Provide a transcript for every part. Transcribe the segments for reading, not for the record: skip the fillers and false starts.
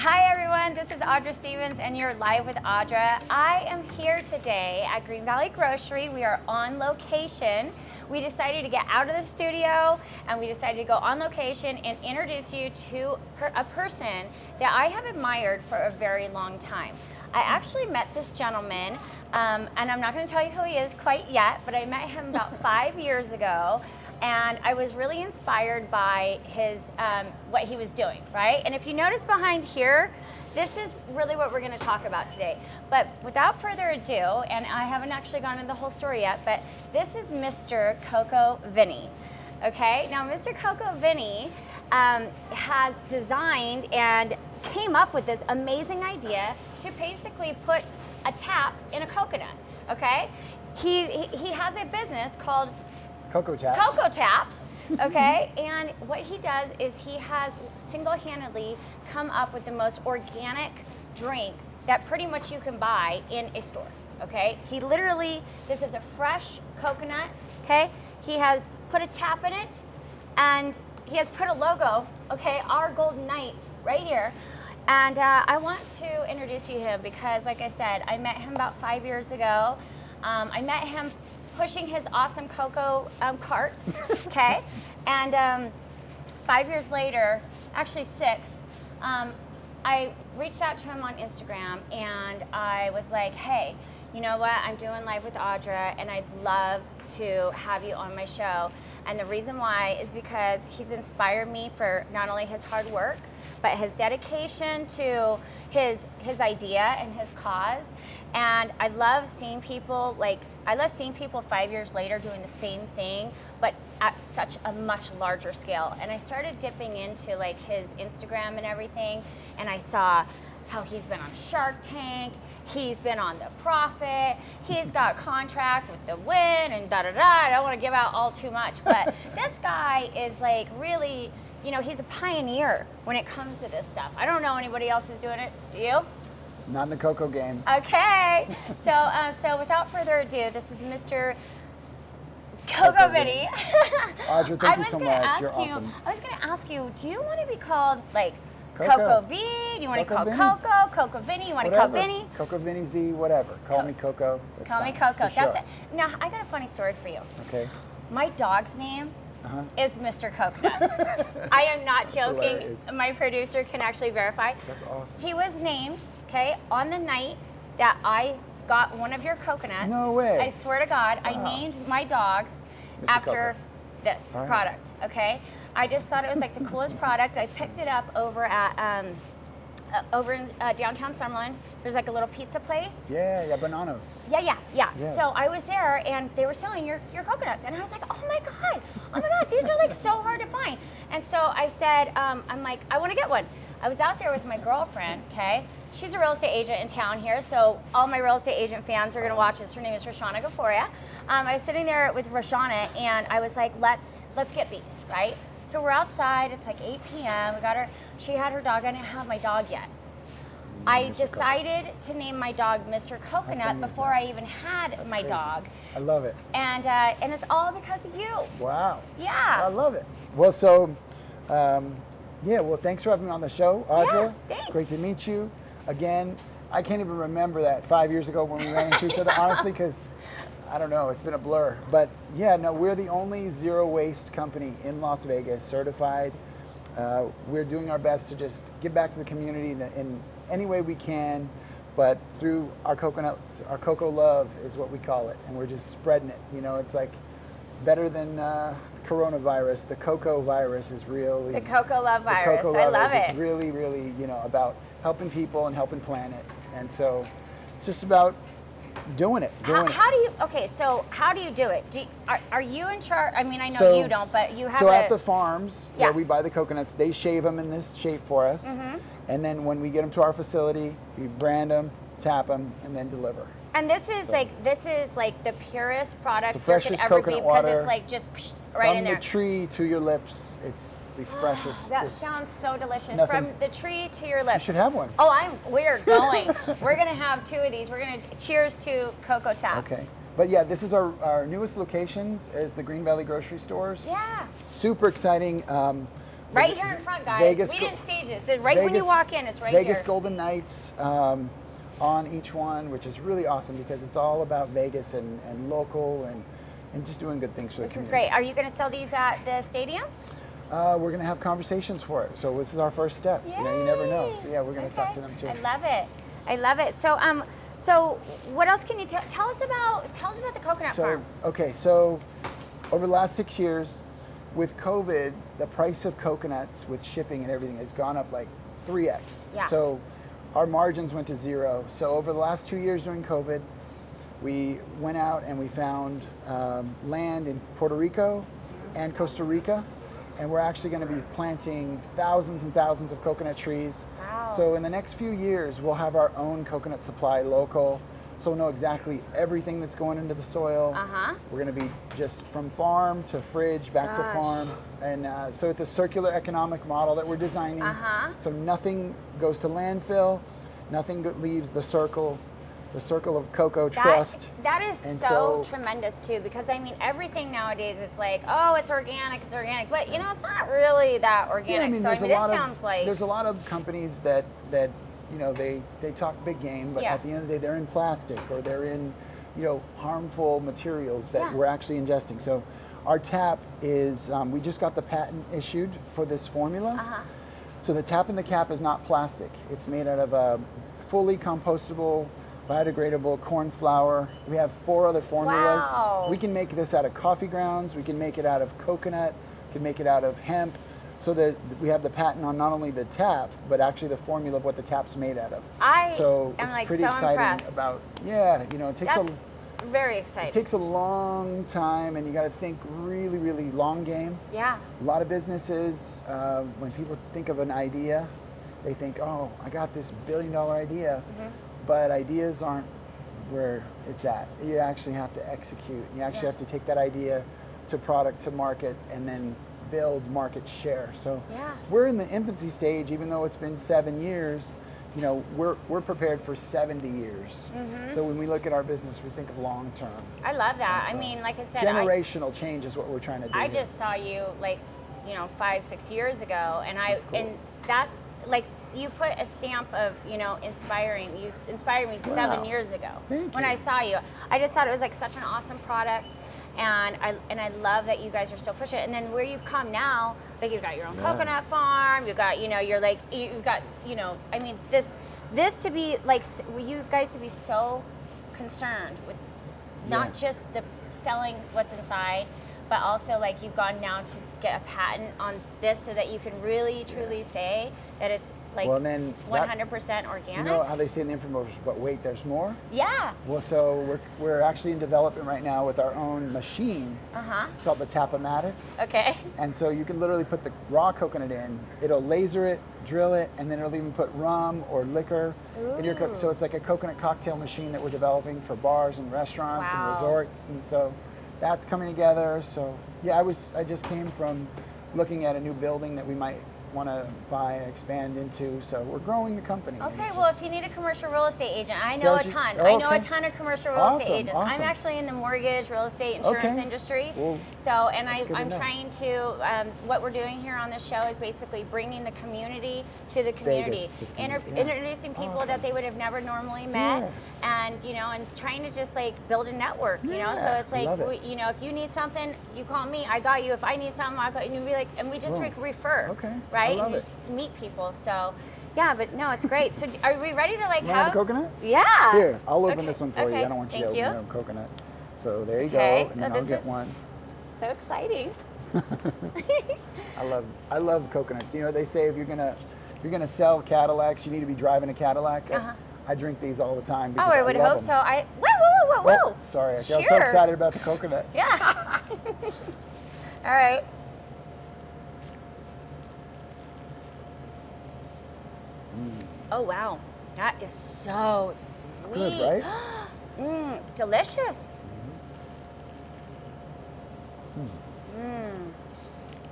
Hi everyone, this is Audra Stevens and you're live with Audra. I am here today at Green Valley Grocery. We are on location. We decided to get out of the studio and we decided to go on location and introduce you to a person that I have admired for a very long time. I actually met this gentleman, and I'm not going to tell you who he is quite yet, but I met him about 5 years ago. And I was really inspired by his what he was doing, right? And if you notice behind here, this is really what we're going to talk about today. But without further ado, and I haven't actually gone into the whole story yet, but this is Mr. CoCo Vinny. Okay, now Mr. CoCo Vinny has designed and came up with this amazing idea to basically put a tap in a coconut. Okay, he has a business called Coco Taps. Coco Taps, okay? And what he does is he has single-handedly come up with the most organic drink that pretty much you can buy in a store, okay? He literally, this is a fresh coconut, okay? He has put a tap in it, and he has put a logo, okay, our Golden Knights right here. And I want to introduce you to him because, like I said, I met him about 5 years ago. I met him pushing his awesome cocoa cart, okay? And 5 years later, actually 6, I reached out to him on Instagram and I was like, hey, you know what? I'm doing Live with Audra and I'd love to have you on my show. And the reason why is because he's inspired me for not only his hard work, but his dedication to his idea and his cause. And I love seeing people 5 years later doing the same thing, but at such a much larger scale. And I started dipping into like his Instagram and everything, and I saw how he's been on Shark Tank, he's been on The Profit, he's got contracts with The Win and da-da-da. I don't want to give out all too much, but this guy is like really, you know, he's a pioneer when it comes to this stuff. I don't know anybody else who's doing it. Do you? Not in the cocoa game. Okay, so without further ado, this is Mr. CoCo Vinny. Audra, thank you so much. You're awesome. I was going to ask you, do you want to be called like Coco. Coco V? Do you want to be called Vinny. Coco? Coco Vinny? You want to be called Vinny? Coco Vinny Z, whatever. Call me Coco. That's Call me fine, Coco. for sure. That's it. Now, I got a funny story for you. Okay. My dog's name is Mr. Coconut. I am not joking. Hilarious. My producer can actually verify. That's awesome. He was named, okay, on the night that I got one of your coconuts. No way. I swear to God, Wow. I named my dog Mr. after Coco. this product, okay? I just thought it was like the coolest product. I picked it up over at in downtown Summerlin. There's like a little pizza place. Yeah, Bananos. Yeah. Yeah. So I was there and they were selling your coconuts and I was like, oh my God, these are like so hard to find. And so I said, I'm like, I want to get one. I was out there with my girlfriend, okay? She's a real estate agent in town here, so all my real estate agent fans are gonna watch this. Her name is Roshana Gaforia. I was sitting there with Roshana and I was like, let's get these, right? So we're outside, it's like 8 p.m. We got her, she had her dog, I didn't have my dog yet. I decided to name my dog Mr. Coconut before I even had my dog. I love it. And it's all because of you. Wow. Yeah. I love it. Well, so, well, thanks for having me on the show, Audra. Yeah, thanks. Great to meet you. Again, I can't even remember that 5 years ago when we ran into each other, honestly, because I don't know, it's been a blur. But yeah, no, we're the only zero waste company in Las Vegas, certified. We're doing our best to just give back to the community in any way we can, but through our coconuts, our cocoa love is what we call it, and we're just spreading it. You know, it's like better than the coronavirus. The cocoa virus is really The Coco Love virus. The cocoa I love love is it. really, really, about helping people and helping planet, and so it's just about doing it. How do you do it? Are you in charge? I mean, I know So- you don't, but you have So at the farms Yeah. where we buy the coconuts, they shave them in this shape for us, and then when we get them to our facility, we brand them, tap them, and then deliver. And this is like the purest product So there freshest could ever coconut be because water it's like just right From in there. the tree to your lips, it's the freshest. That sounds so delicious. Nothing- From the tree to your You lips. should have one. Oh, we're going. We're gonna have 2 of these. We're gonna cheers to Coco Taps. Okay. But yeah, this is our newest locations is the Green Valley grocery stores. Yeah. Super exciting. Right here in front, guys. Vegas We didn't stage this. It's right when you walk in, it's right Vegas here. Golden Knights on each one, which is really awesome because it's all about Vegas and local and just doing good things for the This is community. great. Are you going to sell these at the stadium? We're going to have conversations for it. So this is our first step. You know, you never know. So yeah, we're going to talk to them too. I love it. I love it. So what else can you tell us about? Tell us about the coconut farm. Okay, so over the last 6 years, with COVID, the price of coconuts with shipping and everything has gone up like 3x. Yeah. So our margins went to zero. So over the last 2 years during COVID, we went out and we found land in Puerto Rico and Costa Rica, and we're actually going to be planting thousands and thousands of coconut trees. Wow. So in the next few years, we'll have our own coconut supply local. So we'll know exactly everything that's going into the soil. We're going to be just from farm to fridge, back to farm. And so it's a circular economic model that we're designing. So nothing goes to landfill, nothing leaves the circle of cocoa trust. That is so tremendous too, because I mean, everything nowadays, it's like, oh, it's organic, but you know, it's not really that organic. Yeah, I mean, so I mean, this sounds like there's a lot of companies that you know, they talk big game, but at the end of the day, they're in plastic or they're in, you know, harmful materials that we're actually ingesting. So our tap is, we just got the patent issued for this formula. So the tap in the cap is not plastic. It's made out of a fully compostable, biodegradable corn flour. We have 4 other formulas. Wow. We can make this out of coffee grounds. We can make it out of coconut. We can make it out of hemp. So that we have the patent on not only the tap, but actually the formula of what the tap's made out of. So it's like pretty so exciting impressed. about, you know, it takes that's very exciting. it takes a long time, and you got to think really, really long game. Yeah. A lot of businesses, when people think of an idea, they think, oh, I got this $1 billion idea, but ideas aren't where it's at. You actually have to execute. You actually have to take that idea to product, to market, and then build market share. So we're in the infancy stage, even though it's been 7 years. You know, we're prepared for 70 years. So when we look at our business, we think of long term. I love that. So I mean, like I said, generational change is what we're trying to do. I just saw you like, you know, 5-6 years ago, and and that's like, you put a stamp of, you know, inspiring. You inspired me 7 years ago when I saw you. I just thought it was like such an awesome product. And I love that you guys are still pushing it. And then where you've come now, like you've got your own coconut farm, you've got, you know, you've got, you know, I mean, this to be like, you guys to be so concerned with not just the selling what's inside, but also like you've gone now to get a patent on this so that you can really truly say that it's like 100% organic. You know how they say in the infomercials, but wait, there's more? Yeah. Well, so we're actually in development right now with our own machine. It's called the Tap-O-Matic. Okay. And so you can literally put the raw coconut in, it'll laser it, drill it, and then it'll even put rum or liquor in your coconut. So it's like a coconut cocktail machine that we're developing for bars and restaurants and resorts. And so that's coming together. So yeah, I just came from looking at a new building that we might want to buy and expand into, so we're growing the company. Okay, well, if you need a commercial real estate agent, I know a ton. I know a ton of commercial real estate agents. I'm actually in the mortgage, real estate, insurance industry. Well, so, and I'm trying to, what we're doing here on this show is basically bringing the community to the community, introducing people that they would have never normally met, and you know, and trying to just like build a network, you know. So it's like, you know, if you need something, you call me, I got you. If I need something, I got you. And be like, and we just refer. Okay. Right? And just meet people. So, yeah, but no, it's great. So, are we ready to like have a coconut? Yeah. Here, I'll open this one for you. I don't want you to open your own coconut. So there you go, and then I'll get one. So exciting. I love coconuts. You know, they say if you're gonna sell Cadillacs, you need to be driving a Cadillac. I drink these all the time. Because I would hope so. Whoa. Sorry, I feel so excited about the coconut. Yeah. All right. Oh wow, that is so sweet. It's good, right? It's delicious.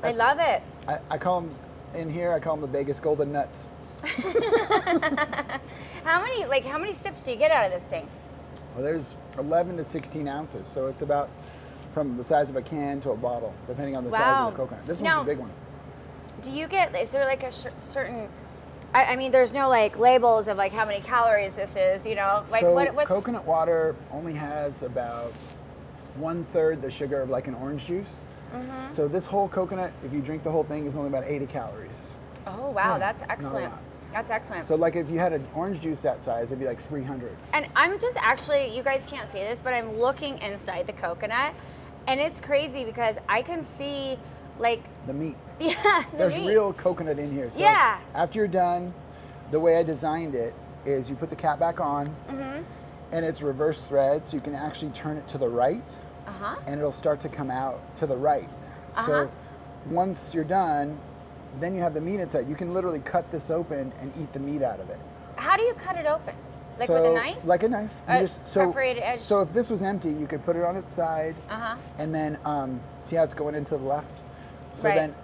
I love it. I call them in here. I call them the Vegas Golden Nuts. How many sips do you get out of this thing? Well, there's 11 to 16 ounces, so it's about from the size of a can to a bottle, depending on the size of the coconut. This one's a big one. Do you get, is there like a certain, I mean, there's no like labels of like how many calories this is, you know? Like So what coconut water only has about 1/3 the sugar of like an orange juice. So this whole coconut, if you drink the whole thing, is only about 80 calories. Oh, wow, Yeah, that's it's not a excellent. lot. That's excellent. So like if you had an orange juice that size, it'd be like 300. And I'm just actually, you guys can't see this, but I'm looking inside the coconut, and it's crazy because I can see like, The meat. yeah, the There's meat. real coconut in here. So Yeah. after you're done, the way I designed it is you put the cap back on, and it's reverse thread, so you can actually turn it to the right, and it'll start to come out to the right. So once you're done, then you have the meat inside. You can literally cut this open and eat the meat out of it. How do you cut it open? Like So, with a knife? Like a knife. You perforated edge. So if this was empty, you could put it on its side, and then see how it's going into the left? So Right. then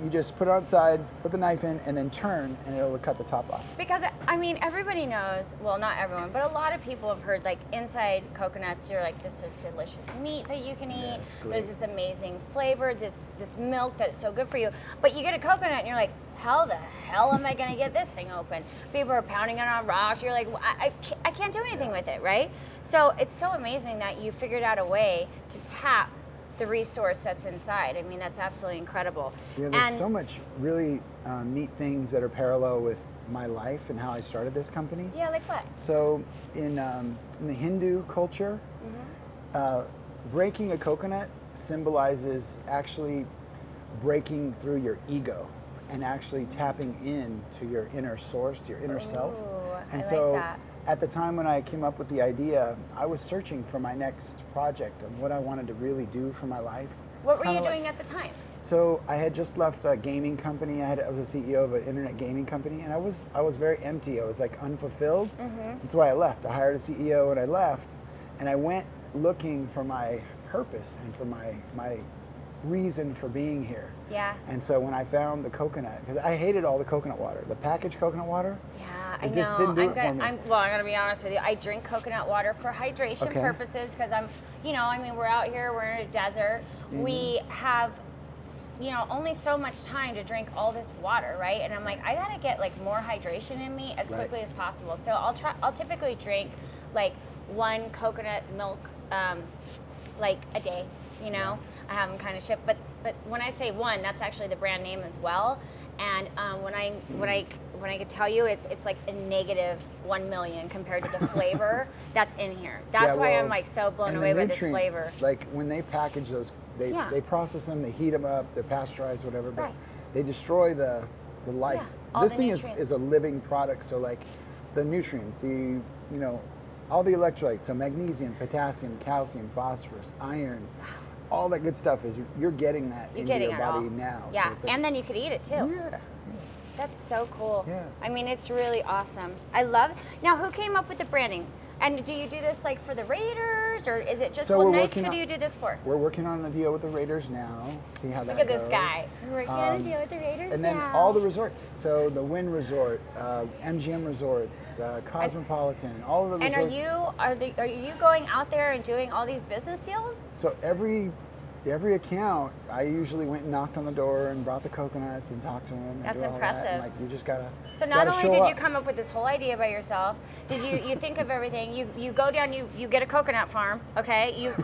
you just put it on its side, put the knife in, and then turn, and it'll cut the top off. Because I mean, everybody knows, well, not everyone, but a lot of people have heard like inside coconuts, you're like, this is delicious meat that you can eat. it's great. There's this amazing flavor, this milk that's so good for you. But you get a coconut and you're like, how the hell am I going to get this thing open? People are pounding it on rocks. You're like, well, I can't do anything with it, right? So it's so amazing that you figured out a way to tap the resource that's inside. I mean, that's absolutely incredible. Yeah, there's so much really neat things that are parallel with my life and how I started this company. Yeah, like what? So in the Hindu culture, breaking a coconut symbolizes actually breaking through your ego and actually tapping into your inner source, your inner self. And I so like that. at the time when I came up with the idea, I was searching for my next project of what I wanted to really do for my life. What It's were you kinda doing at the time? So I had just left a gaming company. I was a CEO of an internet gaming company, and I was very empty. I was like unfulfilled. That's why I left. I hired a CEO and I left, and I went looking for my purpose and for my reason for being here. Yeah. And so when I found the coconut, because I hated all the coconut water, the packaged coconut water. Yeah, I know. It just didn't do it for me. I'm gonna be honest with you. I drink coconut water for hydration Okay. purposes because we're out here, we're in a desert. We have, only so much time to drink all this water, right? And I'm like, I gotta get like more hydration in me as quickly as possible. So I'll typically drink like 1 coconut milk, like a day, I have them kind of shipped, but when I say 1, that's actually the brand name as well. And when I could tell you, it's like a negative 1 million compared to the flavor that's in here. That's why I'm like so blown away by this flavor. Like when they package those, they process them, they heat them up, they're pasteurized, whatever, but they destroy the life. all This the thing nutrients. is a living product, so like the nutrients, all the electrolytes, so magnesium, potassium, calcium, phosphorus, iron. All that good stuff you're getting that into your body now. Yeah, So it's like, and then you could eat it too. Yeah. That's so cool. Yeah. I mean, it's really awesome. I love. Now, who came up with the branding? And do you do this like for the Raiders, or is it just So Golden we're Knights? working Who on- do you do this for? We're working on a deal with the Raiders now. See how that Look at goes. this guy. We're working on a deal with the Raiders And then now. all the resorts. So the Wynn Resort, MGM Resorts, Cosmopolitan, all of the And resorts. are you going out there and doing all these business deals? So every account, I usually went and knocked on the door and brought the coconuts and talked to them. And That's do all impressive. That. And like you just gotta. So not gotta only show did you up. come up with this whole idea by yourself, did you think of everything? You go down, you get a coconut farm, okay? You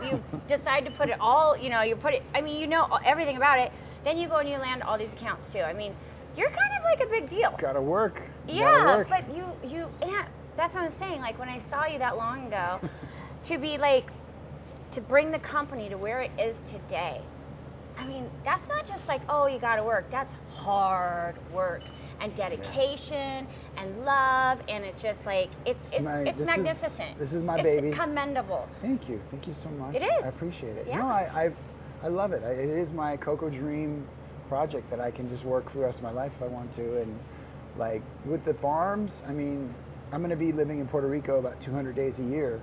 decide to put it all, you put it. I mean, you know everything about it. Then you go and you land all these accounts too. I mean, you're kind of like a big deal. Gotta work. Yeah, Gotta work. but and that's what I'm saying. Like when I saw you that long ago, to bring the company to where it is today. I mean, that's not just like, oh, you gotta work. That's hard work and dedication and love, and it's just like it's magnificent. This is my baby. It's commendable. Thank you so much. It is. I appreciate it. Yeah. No, I love it. It is my Coco Dream project that I can just work for the rest of my life if I want to. And like with the farms, I mean, I'm going to be living in Puerto Rico about 200 days a year,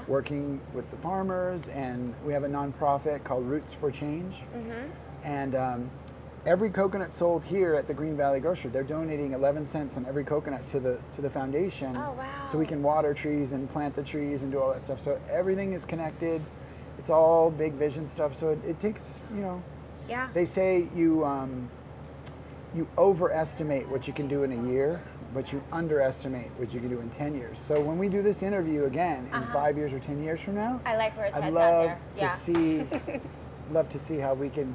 working with the farmers, and we have a nonprofit called Roots for Change. And every coconut sold here at the Green Valley Grocery, they're donating 11 cents on every coconut to the foundation. Oh, wow. So we can water trees and plant the trees and do all that stuff. So everything is connected. It's all big vision stuff. So it takes, Yeah. they say you overestimate what you can do in a year, but you underestimate what you can do in 10 years. So when we do this interview again in 5 years or 10 years from now, I like where his I'd head's love out to there. see, love to see how we can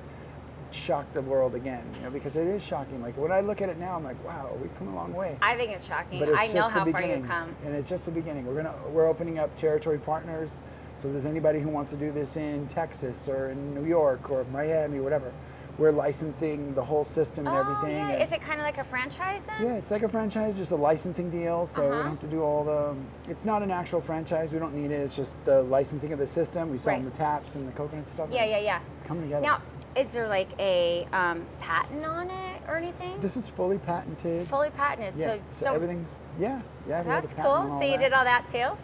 shock the world again. You know, because it is shocking. Like when I look at it now, I'm like, wow, we've come a long way. I think it's shocking. But it's I know just the how far beginning, you've come. and it's just the beginning. We're opening up territory partners. So if there's anybody who wants to do this in Texas or in New York or Miami, whatever, we're licensing the whole system and everything. Yeah. And Is it kind of like a franchise then? yeah, it's like a franchise, just a licensing deal. So we don't have to do all the. It's not an actual franchise. We don't need it. It's just the licensing of the system. We sell them the taps and the coconut stuff. Yeah. It's coming together. Now, is there like a patent on it or anything? This is fully patented. Fully patented. Yeah. So everything's We have That's a patent and cool. all So you that. did all that too?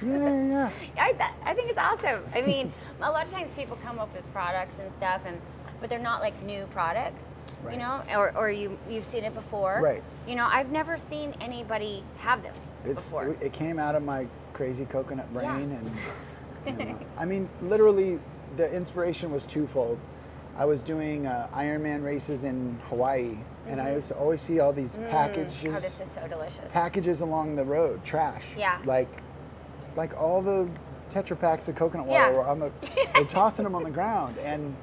Yeah. I think it's awesome. I mean, a lot of times people come up with products and stuff, but they're not like new products, Right. you know, or you've seen it before. Right. You know, I've never seen anybody have this before. It came out of my crazy coconut brain, Yeah. and I mean, literally, the inspiration was twofold. I was doing Ironman races in Hawaii, and I used to always see all these packages. Oh, this is so delicious. Packages along the road, trash. Yeah. Like all the Tetra Packs of coconut water were on the. They're tossing them on the ground, and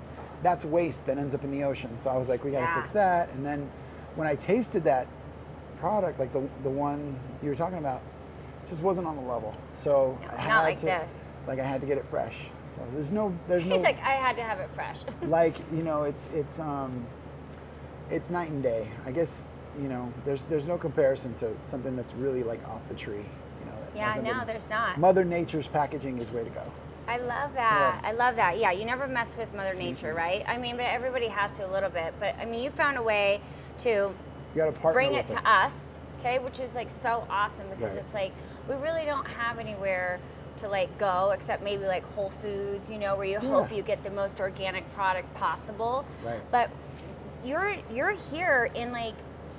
that's waste that ends up in the ocean. So I was like, we got to fix that. And then when I tasted that product, like the one you were talking about, it just wasn't on the level. So I had to, this. Like I had to get it fresh. So there's no. He's like, I had to have it fresh. Like, you know, it's night and day. I guess, you know, there's no comparison to something that's really like off the tree. You know. Yeah, no, there's not. Mother Nature's packaging is way to go. I love that. Yeah. I love that. Yeah, you never mess with Mother Nature, right? I mean, but everybody has to a little bit. But I mean, you found a way to You got to partner bring with it to us, okay? Which is like so awesome because Right. it's like we really don't have anywhere to like go except maybe like Whole Foods, you know, where you hope you get the most organic product possible. Right. But you're here in like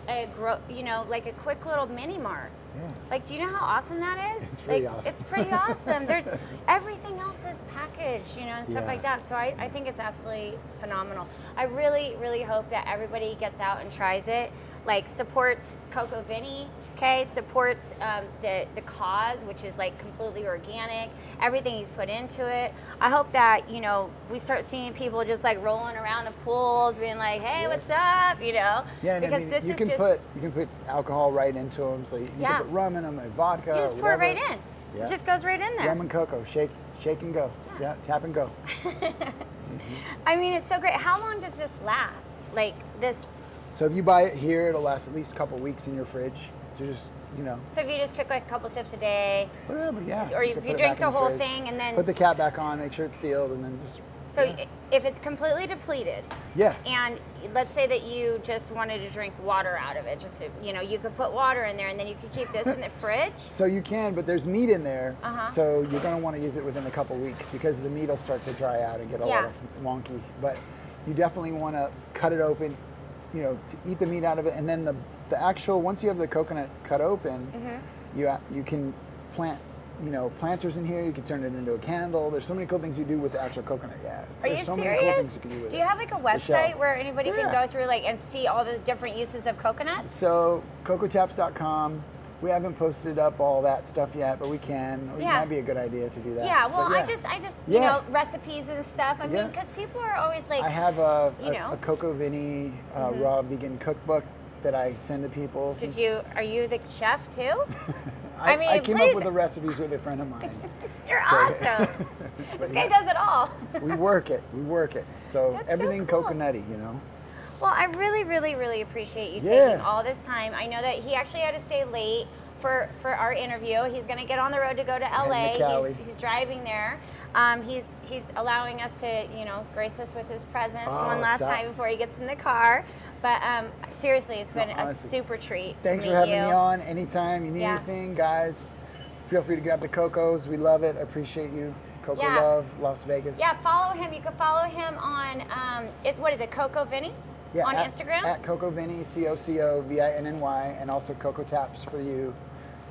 like a quick little mini mart. Yeah. Like, do you know how awesome that is? It's pretty like, awesome. It's pretty awesome. There's everything else is packaged, you know, and stuff Yeah. like that. So I think it's absolutely phenomenal. I really, really hope that everybody gets out and tries it. Like, supports CoCo Vinny, okay? Supports the cause, which is like completely organic. Everything he's put into it. I hope that, you know, we start seeing people just like rolling around the pools, being like, "Hey, what's up?" You know? Yeah, and because I mean, this you is can just put alcohol right into them, so you can put rum in them and vodka. you just pour it right in. Yeah. It just goes right in there. Rum and cocoa, shake and go. Yeah, tap and go. I mean, it's so great. How long does this last? Like this. So if you buy it here, it'll last at least a couple weeks in your fridge. So just, you know, So if you just took like a couple sips a day, whatever, yeah. or if can you put it drink back in the whole fridge. thing and then. Put the cap back on, make sure it's sealed, and then just. So yeah. if it's completely depleted, Yeah. and let's say that you just wanted to drink water out of it, just to, you know, you could put water in there, and then you could keep this in the fridge. So you can, but there's meat in there, Uh-huh. so you're going to want to use it within a couple weeks because the meat will start to dry out and get a little wonky. But you definitely want to cut it open, you know, to eat the meat out of it, and then the actual, once you have the coconut cut open, you can plant, you know, planters in here. You can turn it into a candle. There's so many cool things you do with the actual coconut. Yeah. Are There's you so serious? many cool things you can do with Do it. you have like a The shell. website where anybody can Yeah. go through like and see all those different uses of coconuts? So cocotaps.com. We haven't posted up all that stuff yet, but we can. It Yeah. might be a good idea to do that. Yeah, well, But I just, you Yeah. know, recipes and stuff. I mean, Yeah. because people are always like, I have you know. a Coco Vinny raw vegan cookbook that I send to people. are you the chef too? I mean, I came please. up with the recipes with a friend of mine. You're So- awesome. But This guy yeah, does it all. we work it. So That's so everything cool. coconutty, you know. Well, I really, really, really appreciate you Yeah. taking all this time. I know that he actually had to stay late for our interview. He's going to get on the road to go to LA. Cali. He's driving there. He's allowing us to, you know, grace us with his presence Oh, one last stop. time before he gets in the car. But seriously, it's been honestly. a super treat. Thanks to for meet having you. me on. Anytime you need Yeah. anything, guys, feel free to grab the Cocos. We love it. I appreciate you. Coco Yeah. Love, Las Vegas. Yeah, follow him. You can follow him on, what is it, CoCo Vinny? Yeah, on at, Instagram? At Coco Vinny, CoCoVinny, and also Coco Taps for you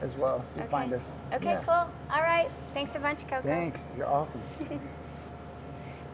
as well. So Okay. find us. Okay, Yeah. cool. All right. Thanks a bunch, Coco. Thanks. You're awesome.